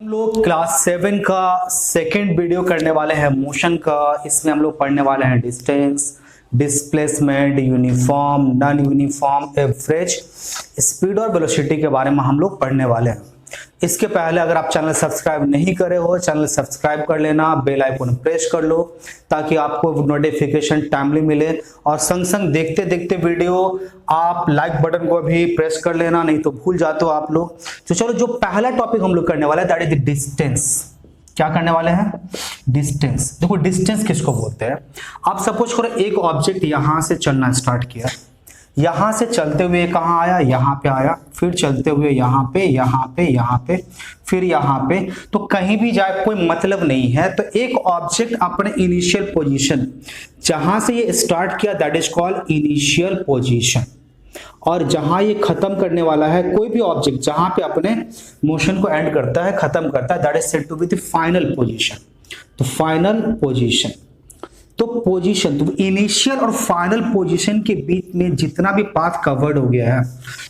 हम लोग क्लास 7 का सेकंड वीडियो करने वाले हैं मोशन का। इसमें हम लोग पढ़ने वाले हैं distance, displacement, uniform, non uniform, average, speed और वेलोसिटी के बारे में हम लोग पढ़ने वाले हैं। इसके पहले अगर आप चैनल सब्सक्राइब नहीं करे हो, चैनल सब्सक्राइब कर लेना, बेल आइकन प्रेस कर लो ताकि आपको नोटिफिकेशन टाइमली मिले। और संग संग देखते देखते वीडियो आप लाइक बटन को भी प्रेस कर लेना, नहीं तो भूल जाते हो आप लोग। तो चलो, जो पहला टॉपिक हम लोग करने वाला है दैट इज डिस्टेंस। क्या करने वाले हैं? डिस्टेंस। देखो, डिस्टेंस किसको बोलते हैं? आप सपोज करो एक ऑब्जेक्ट यहां से चलना स्टार्ट किया, यहां से चलते हुए कहां आया? यहां पे आया, फिर चलते हुए यहां पे, यहां पे, यहां पे, फिर यहां पे। तो कहीं भी जाए कोई मतलब नहीं है। तो एक ऑब्जेक्ट अपने इनिशियल पोजीशन जहां से ये स्टार्ट किया that is called initial position, और जहां ये खत्म करने वाला है कोई भी ऑब्जेक्ट जहां पे अपने मोशन को एंड करता है, खत्म करता है, that is said to be the final position. तो फाइनल पोजीशन, तो पोजीशन, तो इनिशियल और फाइनल पोजीशन के बीच में जितना भी पाथ कवर्ड हो गया है,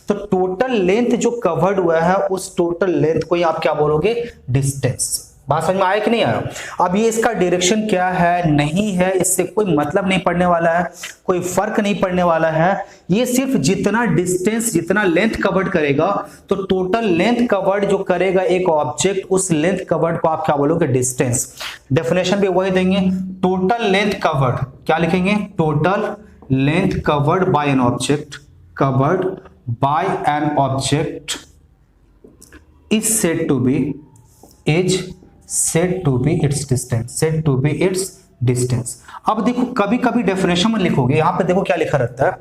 तो टोटल लेंथ जो कवर्ड हुआ है उस टोटल लेंथ को ही आप क्या बोलोगे? डिस्टेंस। बात समझ में आया कि नहीं आया? अब ये इसका डायरेक्शन क्या है, नहीं है, इससे कोई मतलब नहीं पड़ने वाला है, कोई फर्क नहीं पड़ने वाला है। ये सिर्फ जितना डिस्टेंस, जितना लेंथ कवर्ड करेगा, तो टोटल लेंथ कवर्ड जो करेगा एक ऑब्जेक्ट, उस लेंथ कवर्ड को आप क्या बोलोगे? डिस्टेंस। डेफिनेशन भी वही देंगे, टोटल लेंथ कवर्ड। क्या लिखेंगे? Total length covered by an object, covered by an object is said to be, is said to be its distance, said to be its distance। अब देखो, कभी कभी डेफिनेशन में लिखोगे, यहां पे देखो क्या लिखा रहता है,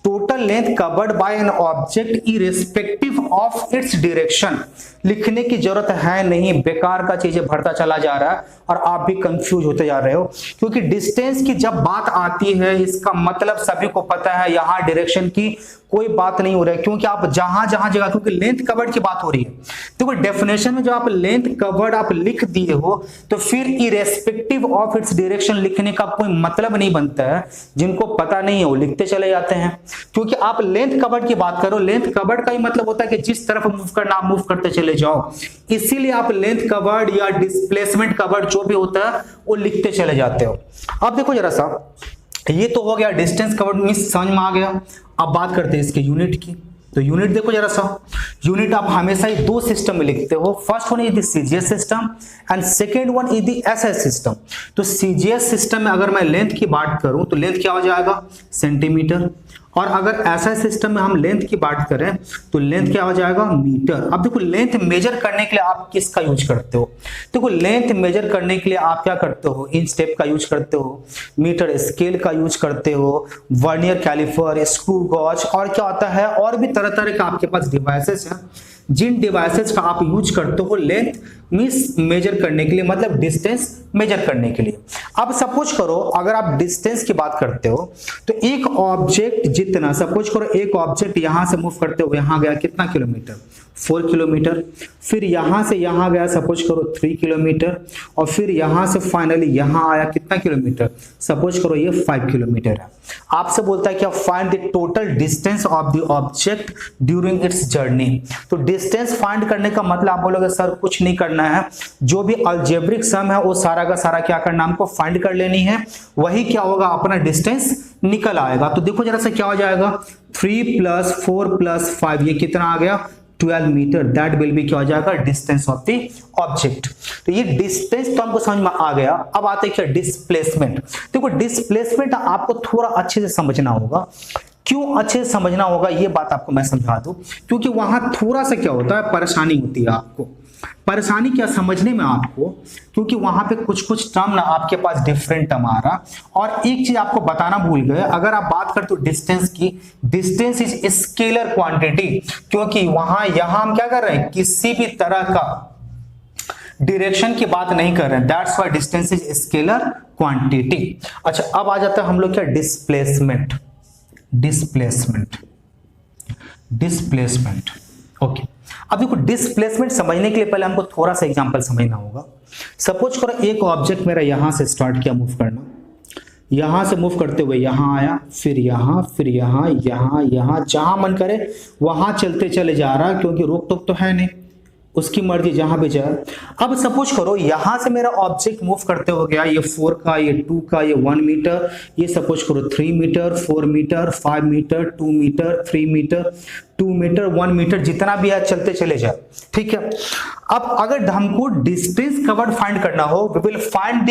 total length covered by an object irrespective of its direction. लिखने की जरूरत है नहीं, बेकार का चीजें भरता चला जा रहा है और आप भी कंफ्यूज होते जा रहे हो, क्योंकि डिस्टेंस की जब बात आती है इसका मतलब सभी को पता है यहां डायरेक्शन की कोई बात नहीं हो रही है, क्योंकि आप जहां जहां जगह, क्योंकि लेंथ कवर्ड की बात हो रही है। देखो, डेफिनेशन में जब आप लेंथ कवर्ड आप लिख दिए हो तो फिर इरेस्पेक्टिव ऑफ इट्स डायरेक्शन लिखने का कोई मतलब नहीं बनता है। जिनको पता नहीं है वो लिखते चले जाते हैं, क्योंकि आप लेंथ कवर्ड की बात करो, लेंथ कवर्ड का ही मतलब होता है कि जिस तरफ मूव करना आप मूव करते चले जाओ, इसीलिए आप लेंथ कवर्ड या डिस्प्लेसमेंट कवर्ड जो भी होता है वो लिखते चले जाते हो। अब देखो जरा सा, ये तो हो गया डिस्टेंस कवर्ड, मींस समझ में आ गया। अब बात करते हैं इसके यूनिट की। तो यूनिट देखो जरा सा, यूनिट आप हमेशा ही दो सिस्टम में लिखते हो, first one is the CGS system and second one is the SI system. तो सीजीएस सिस्टम में अगर मैं लेंथ की बात करूं तो लेंथ क्या हो जाएगा? सेंटीमीटर। और अगर ऐसा सिस्टम में हम लेंथ की बात करें तो लेंथ क्या हो जाएगा? मीटर। अब देखो, लेंथ मेजर करने के लिए आप किसका यूज करते हो? देखो, लेंथ मेजर करने के लिए आप क्या करते हो? इंच टेप का यूज करते हो, मीटर स्केल का यूज करते हो, वर्नियर कैलिपर, स्क्रू गॉज, और क्या होता है, और भी तरह तरह के आपके पास डिवाइसेस हैं जिन डिवाइसेस का आप यूज करते हो लेंथ मींस मेजर करने के लिए, मतलब डिस्टेंस मेजर करने के लिए। अब सपोज करो अगर आप डिस्टेंस की बात करते हो तो एक ऑब्जेक्ट जितना, सपोज करो एक ऑब्जेक्ट यहां से मूव करते हुए यहां गया कितना किलोमीटर? 4 किलोमीटर। फिर यहां से यहां गया सपोज करो 3 किलोमीटर, और फिर यहां से फाइनली यहां आया कितना किलोमीटर? सपोज करो ये 5 किलोमीटर है। आपसे बोलता है कि find the total distance of the object during its journey. तो डिस्टेंस फाइंड करने का मतलब आप बोलोगे सर कुछ नहीं करना है, जो भी अलजेब्रिक सम है वो सारा का सारा क्या करना, हमको फाइंड कर लेनी है, वही क्या होगा, अपना डिस्टेंस निकल आएगा। तो देखो जरा सा क्या हो जाएगा, 3 + 4 + 5, ये कितना आ गया? 12 मीटर। दैट विल बी क्या हो जाएगा? Distance of the object. तो ये डिस्टेंस तो हमको समझ में आ गया। अब आते हैं क्या? डिस्प्लेसमेंट। देखो, डिस्प्लेसमेंट आपको थोड़ा अच्छे से समझना होगा। क्यों अच्छे से समझना होगा ये बात आपको मैं समझा दूं, क्योंकि वहां थोड़ा सा क्या होता है, परेशानी होती है आपको। परेशानी क्या समझने में आपको, क्योंकि वहां पे कुछ कुछ टर्म ना आपके पास डिफरेंट टर्म आ रहा। और एक चीज आपको बताना भूल गए, अगर आप बात करते हो डिस्टेंस की, डिस्टेंस इज स्केलर क्वांटिटी, क्योंकि वहां यहां हम क्या कर रहे हैं, किसी भी तरह का डायरेक्शन की बात नहीं कर रहे हैं, that's why distance is scalar quantity. अच्छा, अब आ जाता है हम लोग क्या? डिस्प्लेसमेंट। Displacement, displacement, okay. अब देखो, डिस्प्लेसमेंट समझने के लिए पहले हमको थोड़ा सा एग्जांपल समझना होगा। सपोज करो एक ऑब्जेक्ट मेरा यहां से स्टार्ट किया मूव करना, यहां से मूव करते हुए यहां आया, फिर यहां, फिर यहां, यहां, यहां, जहां मन करे वहां चलते चले जा रहा, क्योंकि रोक टोक तो है नहीं। उसकी मर्जी जहां भी जाए। अब सपोज करो यहां से मेरा ऑब्जेक्ट मूव करते हो गया, ये 4 का, ये 2 का, ये 1 मीटर, ये सपोज करो 3 metre, 4 metre, 5 metre, 2 metre, 3 metre, 2 metre, 1 metre, जितना भी है चलते चले जाए, ठीक है। अब अगर हमको डिस्टेंस कवर्ड फाइंड करना हो, we will find the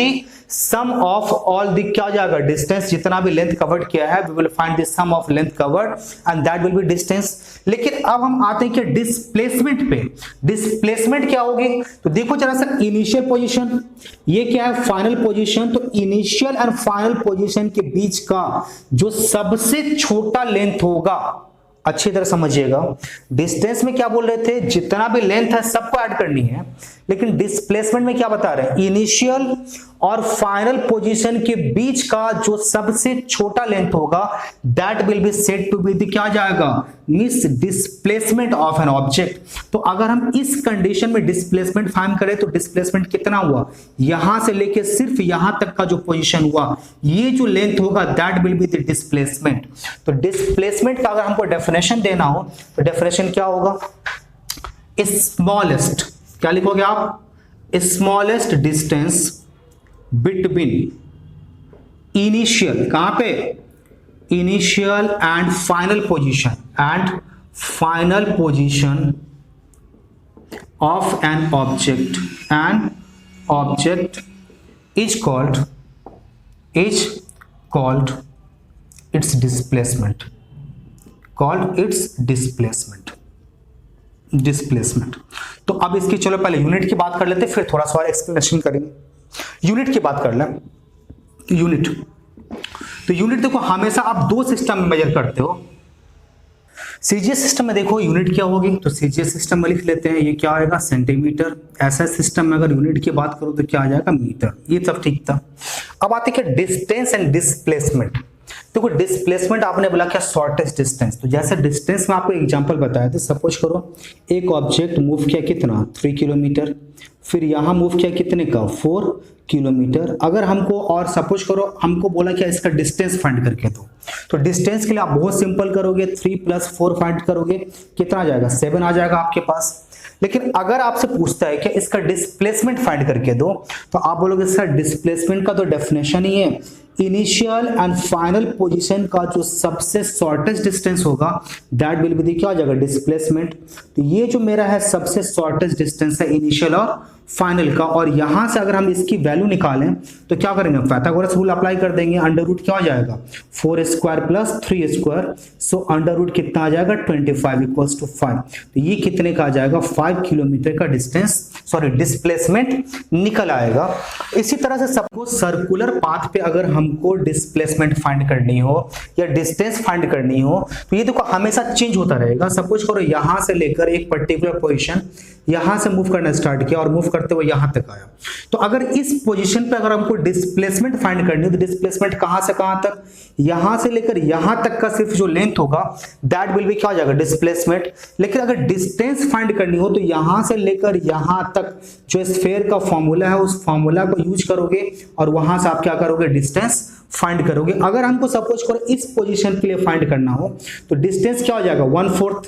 sum of all the, क्या हो जाएगा, डिस्टेंस जितना भी लेंथ कवर्ड किया है, we will find the sum of length covered and that will be distance. लेकिन अब हम आते हैं कि डिस्प्लेसमेंट पे। डिस्प्लेसमेंट क्या होगी, तो देखो जरा सा, इनिशियल पोजीशन, ये क्या है, फाइनल पोजीशन। तो इनिशियल एंड फाइनल पोजीशन के बीच का जो सबसे छोटा लेंथ होगा, अच्छी तरह समझिएगा, डिस्टेंस में क्या बोल रहे थे, जितना भी लेंथ है सबको ऐड करनी है, लेकिन डिस्प्लेसमेंट में क्या बता रहे हैं, इनिशियल और फाइनल पोजीशन के बीच का जो सबसे छोटा लेंथ होगा, that will be said to be the, क्या जाएगा, means displacement of an object. तो अगर हम इस कंडीशन में डिस्प्लेसमेंट फाइंड करें तो डिस्प्लेसमेंट कितना हुआ, यहां से लेके सिर्फ यहां तक का जो पोजीशन हुआ, ये जो लेंथ होगा, that will be the displacement. तो डिस्प्लेसमेंट का अगर हमको डेफिनेशन देना हो तो डेफिनेशन क्या होगा, स्मॉलेस्ट, क्या लिखोगे आप, स्मॉलेस्ट डिस्टेंस बिटवीन इनिशियल, कहां पे, initial and final position, and final position of an object, and object is called its displacement, called its displacement. तो अब इसकी चलो पहले यूनिट की बात कर लेते, फिर थोड़ा सा और एक्सप्लेनेशन करेंगे। यूनिट की बात कर लें, यूनिट, तो यूनिट देखो हमेशा आप दो सिस्टम में मेजर करते हो। सीजीएस सिस्टम में देखो यूनिट क्या होगी, तो सीजीएस सिस्टम में लिख लेते हैं, ये क्या आएगा, सेंटीमीटर। ऐसा सिस्टम में अगर यूनिट की बात करो तो क्या आ जाएगा, मीटर। ये सब ठीक था। अब आते हैं डिस्टेंस एंड डिस्प्लेसमेंट। देखो डिस्प्लेसमेंट आपने बोला क्या, शॉर्टेस्ट डिस्टेंस। तो जैसे डिस्टेंस में आपको एग्जांपल बताया था, सपोज करो एक ऑब्जेक्ट मूव किया कितना, 3 किलोमीटर, फिर यहां मूव किया कितने का, 4 किलोमीटर। अगर हमको, और सपोज करो हमको बोला क्या, इसका डिस्टेंस फाइंड करके दो, तो डिस्टेंस के लिए आप बहुत सिंपल करोगे, 3 + 4 फाइंड करोगे, कितना आ जाएगा, 7 आ जाएगा आपके पास। लेकिन अगर आपसे पूछता है कि इसका डिस्प्लेसमेंट फाइंड करके दो, तो आप बोलोगे इसका डिस्प्लेसमेंट का तो डेफिनेशन ही है, इनिशियल एंड फाइनल पोजीशन का जो सबसे शॉर्टेस्ट डिस्टेंस होगा, दैट विल बी, क्या हो जाएगा, डिस्प्लेसमेंट। तो ये जो मेरा है सबसे शॉर्टेस्ट डिस्टेंस है इनिशियल और फाइनल का, और यहां से अगर हम इसकी वैल्यू निकालें तो क्या करेंगे, पाइथागोरस रूल अप्लाई कर देंगे। अंडर रूट क्या हो जाएगा, 4 square plus 3 square, so under root कितना आ जाएगा, 25 इक्वल्स टू 5। तो ये कितने का आ जाएगा, 5 किलोमीटर का डिस्टेंस, सॉरी डिस्प्लेसमेंट निकल आएगा। इसी तरह से सबको सर्कुलर पाथ पे अगर हमको डिस्प्लेसमेंट फाइंड करनी हो या डिस्टेंस फाइंड करनी हो, तो ये देखो हमेशा चेंज होता रहेगा। सपोज करो यहां से लेकर एक पर्टिकुलर पोजीशन, यहां से मूव करना स्टार्ट किया और मूव करते हुए यहां तक आया, तो अगर इस पोजीशन पे अगर हमको डिस्प्लेसमेंट फाइंड करनी हो, तो डिस्प्लेसमेंट कहां से कहां तक, यहां से लेकर यहां तक का सिर्फ जो लेंथ होगा, दैट विल बी, क्या हो जाएगा, डिस्प्लेसमेंट। लेकिन अगर डिस्टेंस फाइंड करनी हो तो यहां से लेकर यहां तक जो स्फीयर का फॉर्मूला है, उस फॉर्मूला को यूज करोगे और वहां से आप क्या करोगे, डिस्टेंस फाइंड करोगे। अगर हमको सपोज करो इस पोजीशन के लिए फाइंड करना हो, तो डिस्टेंस क्या हो जाएगा, 1/4,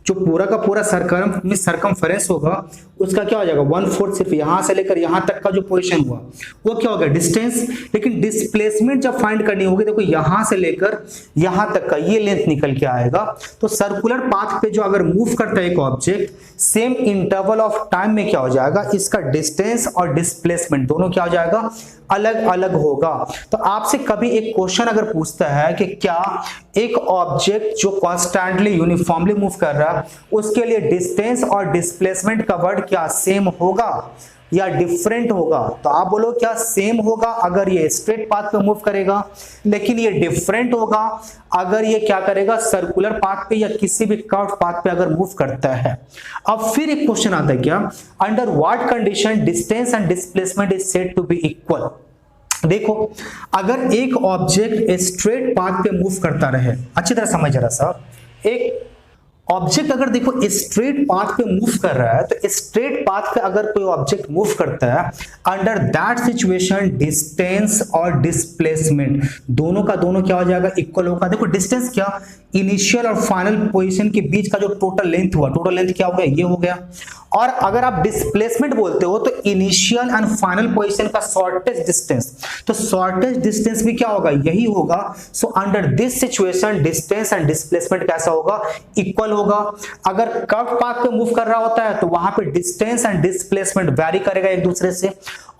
जो पूरा का पूरा सरकमफेरेंस होगा उसका क्या हो जाएगा, 1/4, सिर्फ यहां से लेकर यहां तक का जो पोजीशन हुआ वो क्या होगा, डिस्टेंस। लेकिन डिस्प्लेसमेंट जब फाइंड करनी होगी, देखो यहां से लेकर यहां तक का ये लेंथ निकल के आएगा। तो सर्कुलर पाथ पे जो अगर मूव करता है एक object, same interval of time में क्या हो जाएगा, इसका डिस्टेंस और डिस्प्लेसमेंट दोनों क्या हो जाएगा, अलग अलग होगा। तो आपसे कभी एक क्वेश्चन अगर पूछता है कि क्या एक ऑब्जेक्ट जो कॉन्स्टेंटली यूनिफॉर्मली मूव कर रहा है, उसके लिए डिस्टेंस और डिस्प्लेसमेंट का वर्ड क्या सेम होगा या डिफरेंट होगा, तो आप बोलो क्या सेम होगा अगर ये स्ट्रेट पाथ पे मूव करेगा, लेकिन ये डिफरेंट होगा अगर ये क्या करेगा, सर्कुलर पाथ पे या किसी भी कर्व पाथ पे अगर मूव करता है। अब फिर एक क्वेश्चन आता है क्या, under what condition distance and displacement is said to be equal. देखो अगर एक ऑब्जेक्ट स्ट्रेट पाथ पे मूव करता रहे, अच्छी तरह समझ रहा साहब, एक ऑब्जेक्ट अगर देखो स्ट्रेट पाथ पे मूव कर रहा है, तो स्ट्रेट पाथ पे अगर कोई ऑब्जेक्ट मूव करता है, अंडर दैट सिचुएशन डिस्टेंस और डिस्प्लेसमेंट दोनों का दोनों क्या हो जाएगा, इक्वल होगा। देखो डिस्टेंस क्या, इनिशियल और फाइनल पोजीशन के बीच का जो टोटल लेंथ हुआ, टोटल लेंथ क्या हो गया, ये हो गया। और अगर आप डिस्प्लेसमेंट बोलते हो तो इनिशियल एंड फाइनल पोजीशन का शॉर्टेस्ट डिस्टेंस, तो शॉर्टेस्ट डिस्टेंस भी क्या होगा, यही होगा। So under this situation distance and displacement कैसा होगा, इक्वल होगा। अगर कर्व पाथ पे मूव कर रहा होता है तो वहां पे डिस्टेंस एंड डिस्प्लेसमेंट वैरी करेगा एक दूसरे से।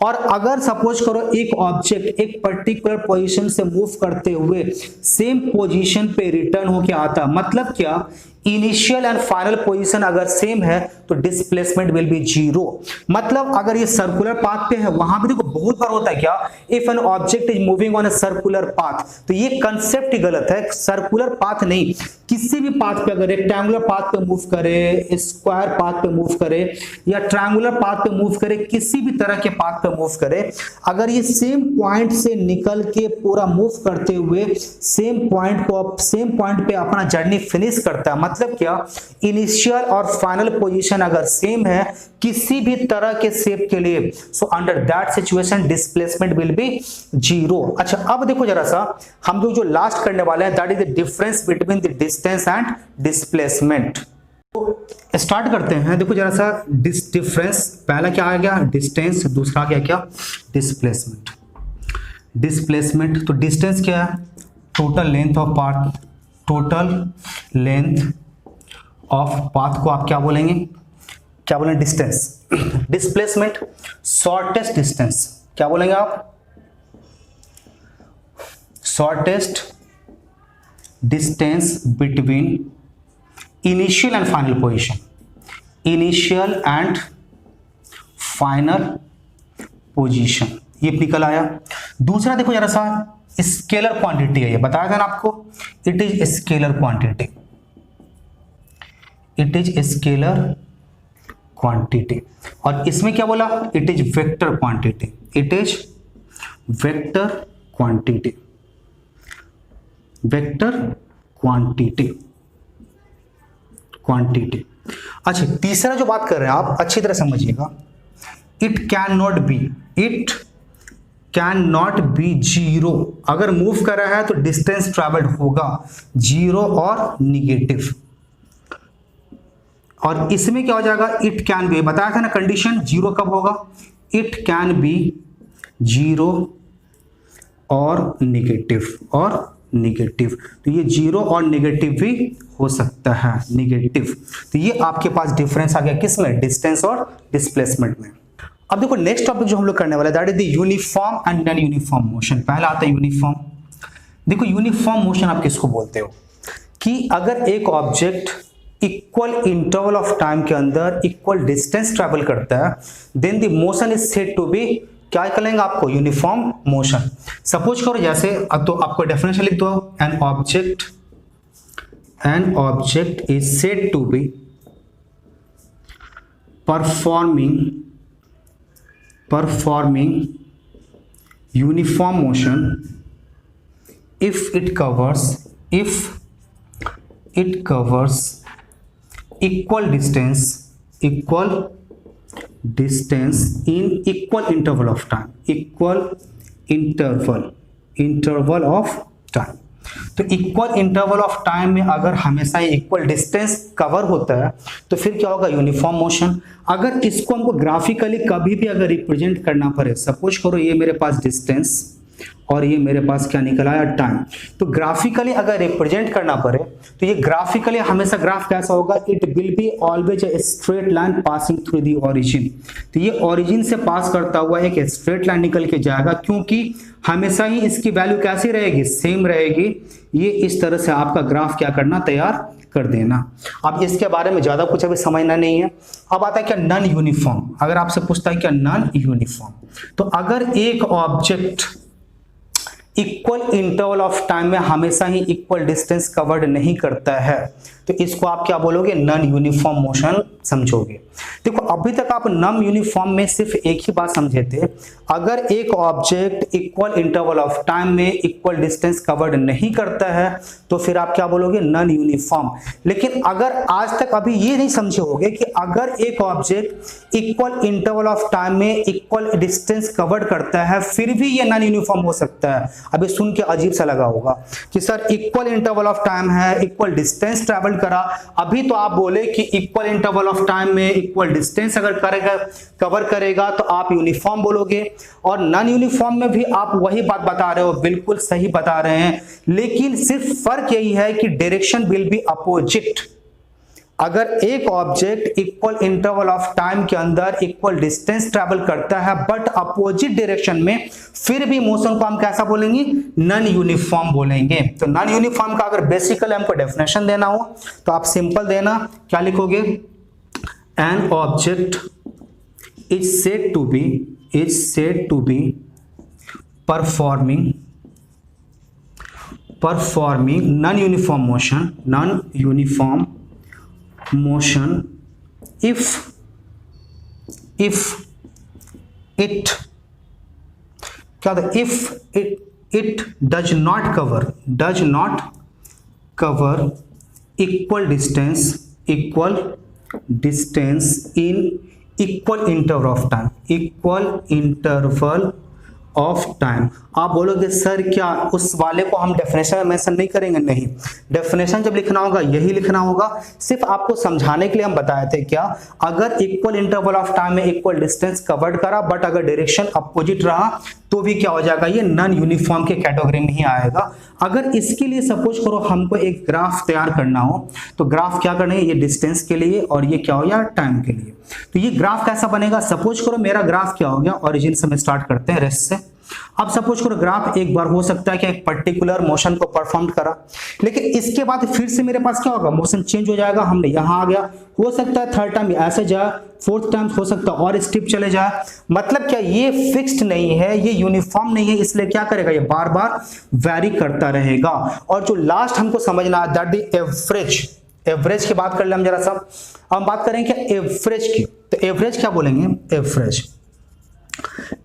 और अगर सपोज करो एक ऑब्जेक्ट एक पर्टिकुलर पोजीशन से मूव करते हुए सेम पोजीशन पे रिटर्न होके आता, मतलब क्या, इनिशियल एंड फाइनल पोजीशन अगर सेम है तो डिस्प्लेसमेंट विल बी जीरो। मतलब अगर ये सर्कुलर पाथ पे है, वहां पे देखो बहुत बार होता है क्या, if N object is moving on a circular path, तो ये कंसेप्ट ही गलत है। सर्कुलर पाथ नहीं, किसी भी पाथ पे अगर रेक्टेंगुलर पाथ पे मूव करे, स्क्वायर पाथ पे मूव करे या ट्रायंगुलर पाथ पे मूव करे, किसी भी तरह के पाथ पे मूव करे, अगर ये सेम पॉइंट से निकल के पूरा मूव करते हुए सेम पॉइंट पे अपना जर्नी फिनिश करता है, मतलब क्या, इनिशियल और फाइनल पोजीशन अगर सेम है किसी भी तरह के शेप के लिए, so under that situation displacement will be zero. अच्छा अब देखो जरा सा, हम लोग जो लास्ट करने वाले हैं that is the difference between the distance and displacement. तो स्टार्ट करते हैं। देखो जरा सा डिफरेंस, पहला क्या आ गया, डिस्टेंस, दूसरा क्या क्या, डिस्प्लेसमेंट। डिस्प्लेसमेंट तो डिस्टेंस क्या है, total length of path, total length of path को आप क्या बोलेंगे, क्या बोलेंगे, डिस्टेंस। डिस्प्लेसमेंट शॉर्टेस्ट डिस्टेंस, क्या बोलेंगे आप, shortest distance between initial and final position, initial and final position, ये निकल आया। दूसरा देखो जरा सा, स्केलर क्वांटिटी है, ये बताया था ना आपको, it is scalar quantity, it is scalar quantity. और इसमें क्या बोला, it is vector quantity, it is vector quantity, vector quantity, quantity. अच्छा तीसरा जो बात कर रहे हैं आप अच्छी तरह समझिएगा, it can not be, it can not be zero. अगर मूव कर रहा है तो डिस्टेंस ट्रैवल्ड होगा जीरो और निगेटिव। और इसमें क्या हो जाएगा, इट कैन बी, बताया था ना कंडीशन, जीरो कब होगा, इट कैन बी जीरो और निगेटिव, और निगेटिव, तो ये जीरो और निगेटिव भी हो सकता है, निगेटिव। तो ये आपके पास डिफरेंस आ गया किसमें, डिस्टेंस और डिस्प्लेसमेंट में। अब देखो नेक्स्ट टॉपिक जो हम लोग करने वाले that is the uniform and non uniform motion. पहला आता है यूनिफॉर्म। देखो यूनिफॉर्म मोशन आप किसको बोलते हो, कि अगर एक object equal interval of time के अंदर इक्वल डिस्टेंस ट्रैवल करता है, then the motion is said to be, क्या करेंगे आपको, यूनिफॉर्म मोशन। सपोज करो जैसे, अब तो आपको डेफिनेशन लिख दो, an object is said to be performing uniform motion if it covers equal distance in equal interval of time, interval of time। तो इक्वल इंटरवल ऑफ टाइम में अगर हमेशा इक्वल डिस्टेंस कवर होता है तो फिर क्या होगा, यूनिफॉर्म मोशन। अगर इसको हमको ग्राफिकली कभी भी अगर रिप्रेजेंट करना पड़े, सपोज करो ये मेरे पास डिस्टेंस और ये मेरे पास क्या निकला है, टाइम, तो ग्राफिकली अगर रिप्रेजेंट करना पड़े तो ये ग्राफिकली हमेशा ग्राफ कैसा होगा, it will be always a straight line passing through the origin. तो ये ओरिजिन से पास करता हुआ एक स्ट्रेट लाइन निकल के जाएगा, क्योंकि हमेशा ही इसकी वैल्यू कैसी रहेगी, सेम रहेगी। ये इस तरह से आपका ग्राफ क्या करना, तैयार कर देना। अब इसके बारे में ज्यादा कुछ अभी समझना नहीं है। अब आता है क्या, नॉन यूनिफॉर्म। अगर आपसे पूछता है क्या नॉन यूनिफॉर्म, तो अगर एक object equal interval of time में हमेशा ही इक्वल डिस्टेंस कवर्ड नहीं करता है, तो इसको आप क्या बोलोगे, नॉन यूनिफॉर्म मोशन समझोगे। देखो अभी तक आप नॉन यूनिफॉर्म में सिर्फ एक ही बात समझे थे, अगर एक object equal interval of time में इक्वल डिस्टेंस कवर्ड नहीं करता है तो फिर आप क्या बोलोगे, नॉन यूनिफॉर्म। लेकिन अगर आज तक अभी ये नहीं समझे होगे कि अगर एक object equal interval of time में इक्वल डिस्टेंस कवर्ड करता है फिर भी ये नॉन यूनिफॉर्म हो सकता है। अभी सुन के अजीब सा लगा होगा कि sir equal interval of time है, इक्वल डिस्टेंस ट्रैवल करा, अभी तो आप बोले कि इक्वल इंटरवल ऑफ टाइम में इक्वल डिस्टेंस अगर कवर करेगा तो आप यूनिफॉर्म बोलोगे, और नॉन यूनिफॉर्म में भी आप वही बात बता रहे हो, बिल्कुल सही बता रहे हैं, लेकिन सिर्फ फर्क यही है कि डायरेक्शन विल बी अपोजिट। अगर एक object equal interval of time के अंदर इक्वल डिस्टेंस ट्रैवल करता है बट अपोजिट डायरेक्शन में, फिर भी मोशन को हम कैसा बोलेंगे, नॉन यूनिफॉर्म बोलेंगे। तो नॉन यूनिफॉर्म का अगर बेसिकली हमको डेफिनेशन देना हो तो आप सिंपल देना, क्या लिखोगे, an object is said to be performing non-uniform motion if it does not cover equal distance in equal interval of time. आप बोलोगे सर क्या उस वाले को हम डेफिनेशन में मेंशन नहीं करेंगे? नहीं, डेफिनेशन जब लिखना होगा यही लिखना होगा, सिर्फ आपको समझाने के लिए हम बताए थे क्या, अगर इक्वल इंटरवल ऑफ टाइम में इक्वल डिस्टेंस कवर्ड करा बट अगर डायरेक्शन अपोजिट रहा तो भी क्या हो जाएगा, ये नॉन यूनिफॉर्म के कैटेगरी में ही आएगा। अगर इसके लिए सपोज करो हमको एक ग्राफ तैयार करना हो तो ग्राफ क्या करना है, ये डिस्टेंस के लिए और ये क्या हो गया, टाइम के लिए। तो ये ग्राफ कैसा बनेगा, सपोज करो मेरा ग्राफ क्या हो गया, ओरिजिन से हम स्टार्ट करते हैं, रेस्ट से। अब सपोज करो ग्राफ एक बार हो सकता है कि एक पर्टिकुलर मोशन को परफॉर्म करा, लेकिन इसके बाद फिर से मेरे पास क्या होगा, मोशन चेंज हो जाएगा, हमने यहां आ गया, हो सकता है थर्ड टाइम ऐसे जाए, फोर्थ टाइम हो सकता है और स्टेप चले जाए। मतलब क्या ये फिक्स्ड नहीं है, ये यूनिफॉर्म नहीं है, इसलिए क्या करेगा, ये बार बार वैरी करता रहेगा। और जो लास्ट हमको समझना है दैट द एवरेज की बात कर ले हम जरा सा, हम बात करेंगे एवरेज की। तो एवरेज क्या बोलेंगे, एवरेज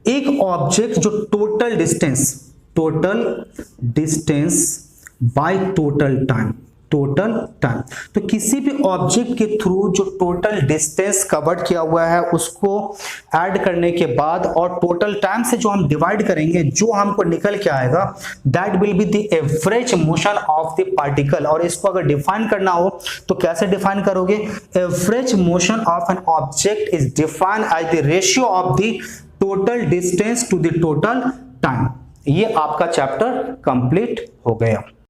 एक ऑब्जेक्ट जो total distance by total time, तो किसी भी ऑब्जेक्ट के थ्रू जो टोटल डिस्टेंस कवर्ड किया हुआ है उसको ऐड करने के बाद और टोटल टाइम से जो हम डिवाइड करेंगे, जो हमको निकल के आएगा that will be the average motion of the particle. और इसको अगर डिफाइन करना हो तो कैसे डिफाइन करोगे, average motion of an object is defined as the ratio of the total distance to the total time. ये आपका चैप्टर कंप्लीट हो गया।